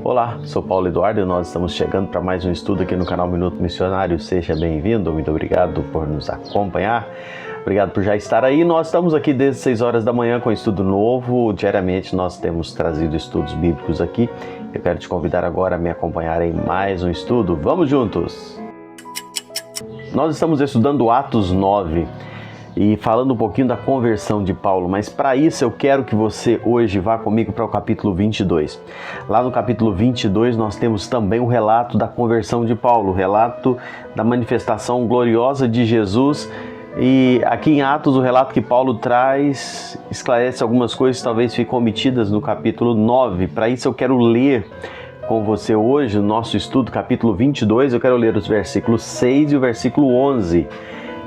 Olá, sou Paulo Eduardo e nós estamos chegando para mais um estudo aqui no canal Minuto Missionário. Seja bem-vindo, muito obrigado por nos acompanhar, obrigado por já estar aí. Nós estamos aqui desde 6 horas da manhã com estudo novo. Diariamente nós temos trazido estudos bíblicos aqui. Eu quero te convidar agora a me acompanhar em mais um estudo. Vamos juntos! Nós estamos estudando Atos 9 e falando um pouquinho da conversão de Paulo, mas para isso eu quero que você hoje vá comigo para o capítulo 22. Lá no capítulo 22 nós temos também o relato da conversão de Paulo, o relato da manifestação gloriosa de Jesus. E aqui em Atos o relato que Paulo traz esclarece algumas coisas que talvez fiquem omitidas no capítulo 9. Para isso eu quero ler com você hoje o nosso estudo, capítulo 22, eu quero ler os versículos 6 e o versículo 11.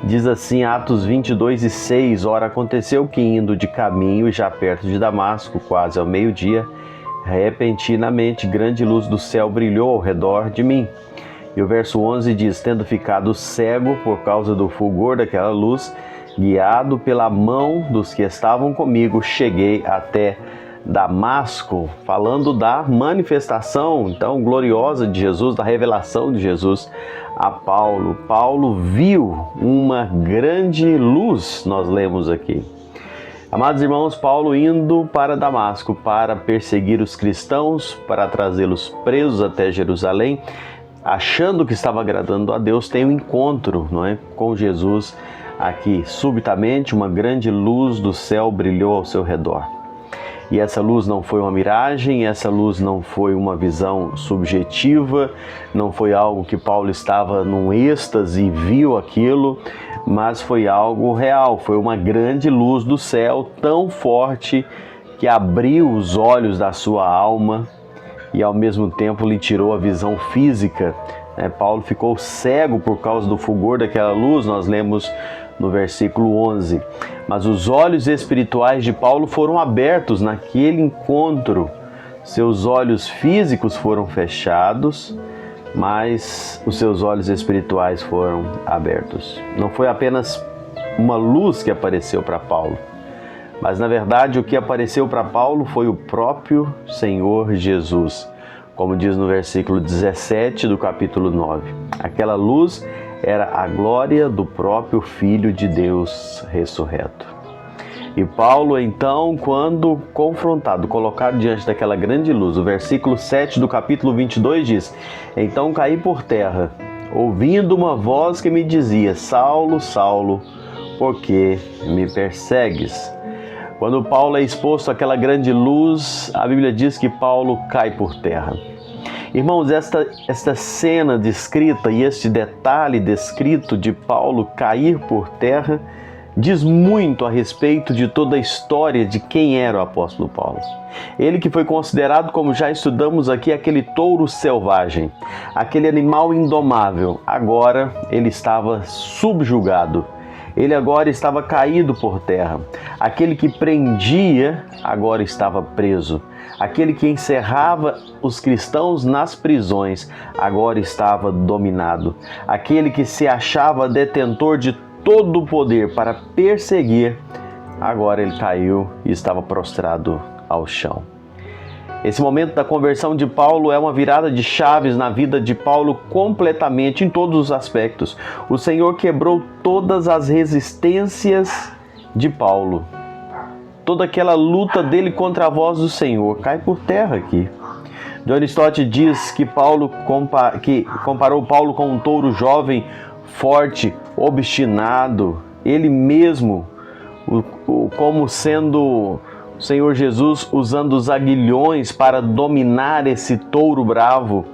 Diz assim, Atos 22 e 6, ora aconteceu que indo de caminho, já perto de Damasco, quase ao meio-dia, repentinamente grande luz do céu brilhou ao redor de mim. E o verso 11 diz, tendo ficado cego por causa do fulgor daquela luz, guiado pela mão dos que estavam comigo, cheguei até Damasco, falando da manifestação então gloriosa de Jesus, da revelação de Jesus a Paulo. Paulo viu uma grande luz, nós lemos aqui. Amados irmãos, Paulo indo para Damasco para perseguir os cristãos, para trazê-los presos até Jerusalém, achando que estava agradando a Deus, tem um encontro, não é, com Jesus aqui. Subitamente uma grande luz do céu brilhou ao seu redor. E essa luz não foi uma miragem, essa luz não foi uma visão subjetiva, não foi algo que Paulo estava num êxtase e viu aquilo, mas foi algo real, foi uma grande luz do céu tão forte que abriu os olhos da sua alma e ao mesmo tempo lhe tirou a visão física. Paulo ficou cego por causa do fulgor daquela luz, nós lemos no versículo 11. Mas os olhos espirituais de Paulo foram abertos naquele encontro. Seus olhos físicos foram fechados, mas os seus olhos espirituais foram abertos. Não foi apenas uma luz que apareceu para Paulo, mas na verdade o que apareceu para Paulo foi o próprio Senhor Jesus. Como diz no versículo 17 do capítulo 9. Aquela luz era a glória do próprio Filho de Deus ressurreto. E Paulo, então, quando confrontado, colocado diante daquela grande luz, o versículo 7 do capítulo 22 diz, então caí por terra, ouvindo uma voz que me dizia, Saulo, Saulo, por que me persegues? Quando Paulo é exposto àquela grande luz, a Bíblia diz que Paulo cai por terra. Irmãos, esta cena descrita e este detalhe descrito de Paulo cair por terra diz muito a respeito de toda a história de quem era o apóstolo Paulo. Ele que foi considerado, como já estudamos aqui, aquele touro selvagem, aquele animal indomável, agora ele estava subjugado. Ele agora estava caído por terra. Aquele que prendia, agora estava preso. Aquele que encerrava os cristãos nas prisões, agora estava dominado. Aquele que se achava detentor de todo o poder para perseguir, agora ele caiu e estava prostrado ao chão. Esse momento da conversão de Paulo é uma virada de chaves na vida de Paulo completamente, em todos os aspectos. O Senhor quebrou todas as resistências de Paulo. Toda aquela luta dele contra a voz do Senhor cai por terra aqui. John Stott diz que comparou Paulo com um touro jovem, forte, obstinado. Ele mesmo, como sendo o Senhor Jesus usando os aguilhões para dominar esse touro bravo.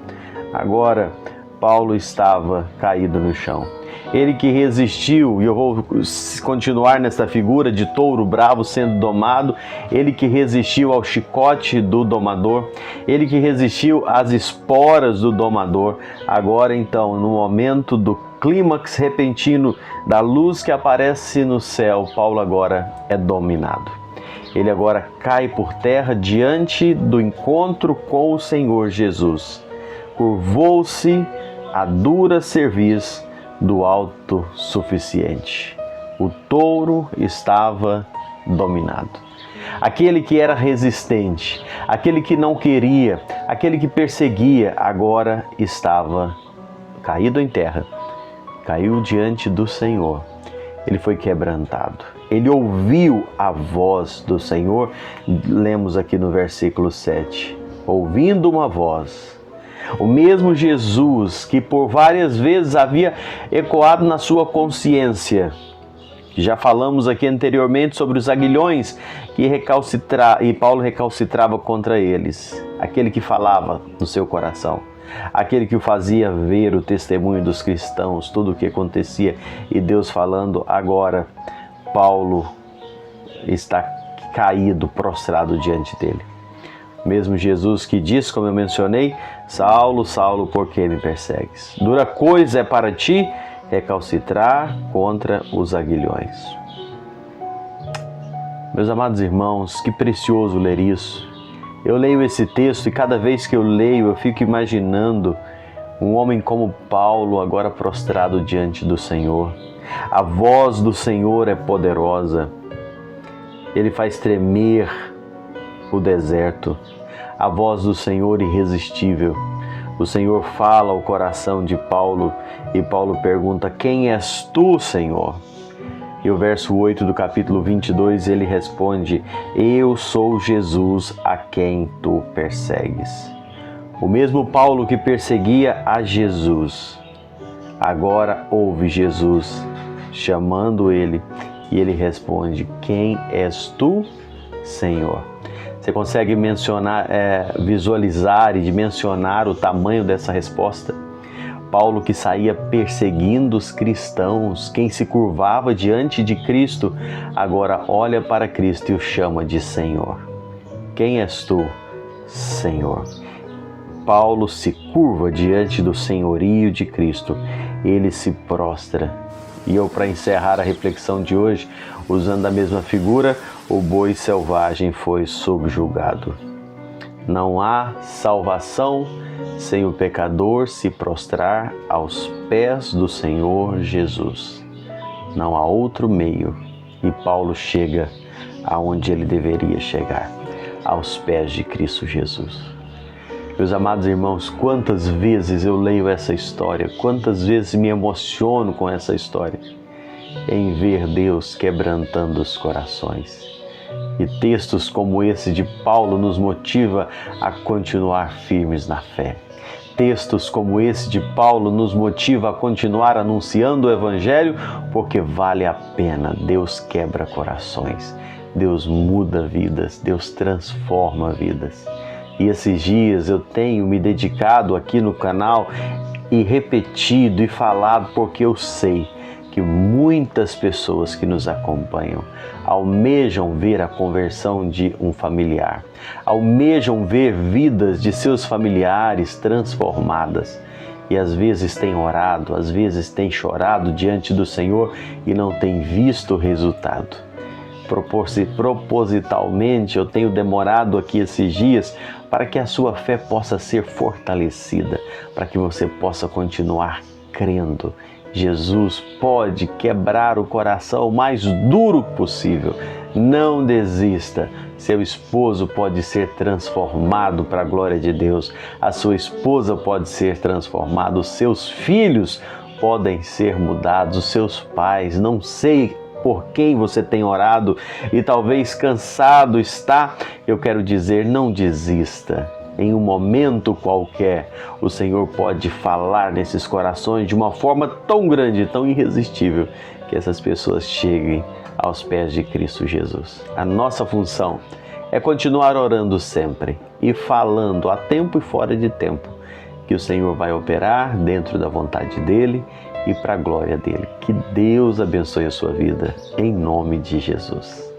Agora, Paulo estava caído no chão. Ele que resistiu, e eu vou continuar nessa figura de touro bravo sendo domado, ele que resistiu ao chicote do domador, ele que resistiu às esporas do domador, agora então, no momento do clímax repentino da luz que aparece no céu, Paulo agora é dominado. Ele agora cai por terra diante do encontro com o Senhor Jesus. Curvou-se a dura cerviz do autossuficiente. O touro estava dominado. aquele que era resistente, aquele que não queria, aquele que perseguia, agora estava caído em terra, caiu diante do Senhor. Ele foi quebrantado. Ele ouviu a voz do Senhor. Lemos aqui no versículo 7. Ouvindo uma voz. O mesmo Jesus que por várias vezes havia ecoado na sua consciência. Já falamos aqui anteriormente sobre os aguilhões e Paulo recalcitrava contra eles. Aquele que falava no seu coração. Aquele que o fazia ver o testemunho dos cristãos, tudo o que acontecia, e Deus falando. Agora Paulo está caído, prostrado diante dele. Mesmo Jesus que diz, como eu mencionei, Saulo, Saulo, por que me persegues? Dura coisa é para ti recalcitrar contra os aguilhões. Meus amados irmãos, que precioso ler isso. Eu leio esse texto e cada vez que eu leio eu fico imaginando um homem como Paulo agora prostrado diante do Senhor. A voz do Senhor é poderosa. Ele faz tremer o deserto. A voz do Senhor irresistível. O Senhor fala ao coração de Paulo e Paulo pergunta: quem és tu, Senhor? E o verso 8 do capítulo 22 ele responde: eu sou Jesus a quem tu persegues. O mesmo Paulo que perseguia a Jesus, agora ouve Jesus chamando ele e ele responde: quem és tu, Senhor? Você consegue visualizar e dimensionar o tamanho dessa resposta? Paulo que saía perseguindo os cristãos, quem se curvava diante de Cristo, agora olha para Cristo e o chama de Senhor. Quem és tu, Senhor? Paulo se curva diante do senhorio de Cristo, ele se prostra. E eu, para encerrar a reflexão de hoje, usando a mesma figura, o boi selvagem foi subjugado. Não há salvação sem o pecador se prostrar aos pés do Senhor Jesus. Não há outro meio. E Paulo chega aonde ele deveria chegar, aos pés de Cristo Jesus. Meus amados irmãos, quantas vezes eu leio essa história, quantas vezes me emociono com essa história, em ver Deus quebrantando os corações. E textos como esse de Paulo nos motiva a continuar firmes na fé. Textos como esse de Paulo nos motiva a continuar anunciando o Evangelho, porque vale a pena. Deus quebra corações, Deus muda vidas, Deus transforma vidas. E esses dias eu tenho me dedicado aqui no canal e repetido e falado, porque eu sei que muitas pessoas que nos acompanham almejam ver a conversão de um familiar, almejam ver vidas de seus familiares transformadas e às vezes têm orado, às vezes têm chorado diante do Senhor e não têm visto o resultado. Propositalmente eu tenho demorado aqui esses dias para que a sua fé possa ser fortalecida, para que você possa continuar crendo. Jesus pode quebrar o coração mais duro possível. Não desista. Seu esposo pode ser transformado para a glória de Deus. A sua esposa pode ser transformada. Os seus filhos podem ser mudados. Os seus pais, não sei por quem você tem orado e talvez cansado está. Eu quero dizer, não desista. Em um momento qualquer, o Senhor pode falar nesses corações de uma forma tão grande, tão irresistível, que essas pessoas cheguem aos pés de Cristo Jesus. A nossa função é continuar orando sempre e falando a tempo e fora de tempo, que o Senhor vai operar dentro da vontade dEle e para a glória dEle. Que Deus abençoe a sua vida, em nome de Jesus.